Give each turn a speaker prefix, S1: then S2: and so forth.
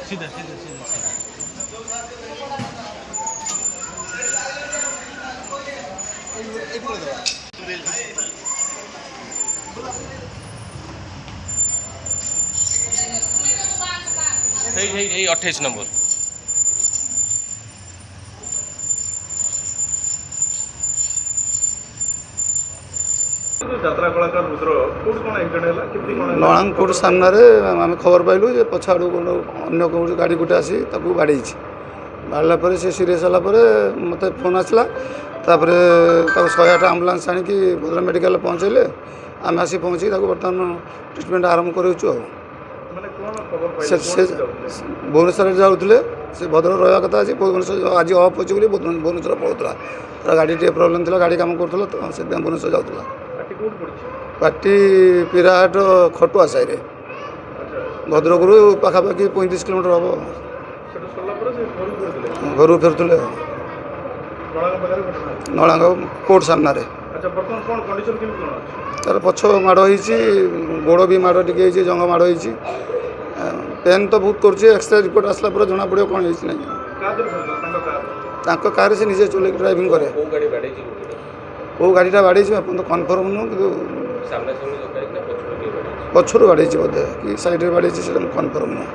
S1: सीधा सीधा सीधा
S2: এই 28 নম্বর
S1: যাত্রা কଳାକାର ରୁଦ୍ର କୋଉଠି କ'ଣ ଆକ୍ସିଡେଣ୍ଟ ହେଲା କେମିତି କ'ଣ
S3: ନଳାଙ୍ଗ କୋର୍ଟ ସାମ୍ନାରେ ଆମେ ଖବର ପାଇଲୁ ଯେ ପଛ ଆଡ଼ୁ ଅନ୍ୟ କୌଣସି ଗାଡ଼ି ଗୋଟେ ଆସି ତାକୁ ବାଡ଼େଇଛି। ବାଡ଼ିଲା ପରେ ସେ ସିରିୟସ୍ ହେଲା ପରେ ମୋତେ ଫୋନ୍ ଆସିଲା। ତାପରେ ତାକୁ 108 ଆମ୍ବୁଲାନ୍ସ ଆଣିକି ଭଦ୍ରକ ମେଡ଼ିକାଲରେ ପହଞ୍ଚାଇଲେ। ଆମେ ଆସି ପହଞ୍ଚିକି ତାକୁ ବର୍ତ୍ତମାନ ଟ୍ରିଟମେଣ୍ଟ ଆରମ୍ଭ କରୁଛୁ। ଆଉ
S1: ମାନେ କ'ଣ ଖବର
S3: ସେ ଭୁବନେଶ୍ୱରରେ ଯାଉଥିଲେ। ସେ ଭଦ୍ରକ ରହିବା କଥା ଅଛି। ଭୁବନେଶ୍ୱର ଆଜି ଅଫ୍ ଅଛି ବୋଲି ଭୁବନେଶ୍ୱର ପଳାଉଥିଲା। ତାର ଗାଡ଼ି ଟିକେ ପ୍ରୋବ୍ଲେମ୍ ଥିଲା, ଗାଡ଼ି କାମ କରୁଥିଲା ତ ସେଥିପାଇଁ ଭୁବନେଶ୍ୱର ଯାଉଥିଲା।
S1: ପାଟି କୋଉଠି ପଡ଼ିଛି?
S3: ପାଟି ପିରାହାଟ ଖଟୁଆ ସାହିରେ, ଭଦ୍ରକରୁ ପାଖାପାଖି 35 କିଲୋମିଟର ହେବ।
S1: ସେଠୁ ସରିଲା ପରେ ସେ ଘରକୁ ଫେରୁଥିଲେ?
S3: ଘରକୁ ଫେରୁଥିଲେ।
S1: ନଳାଙ୍ଗ ପାଖରେ ଘଟଣା?
S3: ନଳାଙ୍ଗ କୋର୍ଟ ସାମ୍ନାରେ।
S1: ଆଚ୍ଛା, ବର୍ତ୍ତମାନ କ'ଣ କଣ୍ଡିସନ୍ କେମିତି କ'ଣ ଅଛି?
S3: ତାର ପଛ ମାଡ଼ ହେଇଛି, ଗୋଡ଼ ବି ମାଡ଼ ଟିକେ ହେଇଛି, ଜଙ୍ଘ ମାଡ଼ ହେଇଛି। ପେନ୍ ତ ବହୁତ କରୁଛି। ଏକ୍ସରେ ରିପୋର୍ଟ ଆସିଲା ପରେ ଜଣାପଡ଼ିବ କ'ଣ ହେଇଛି ନାହିଁ। ତାଙ୍କ କାରରେ ସେ ନିଜେ ଚଲେଇକି ଡ୍ରାଇଭିଂ କରେ। କେଉଁ ଗାଡ଼ିଟା ବାଡ଼େଇଛି ଏପର୍ଯ୍ୟନ୍ତ କନଫର୍ମ ନୁହଁ, କିନ୍ତୁ ପଛରୁ ବାଡ଼େଇଛି ବୋଧେ କି ସାଇଡ଼ରେ ବାଡ଼େଇଛି, ସେଟା କନଫର୍ମ ନୁହଁ।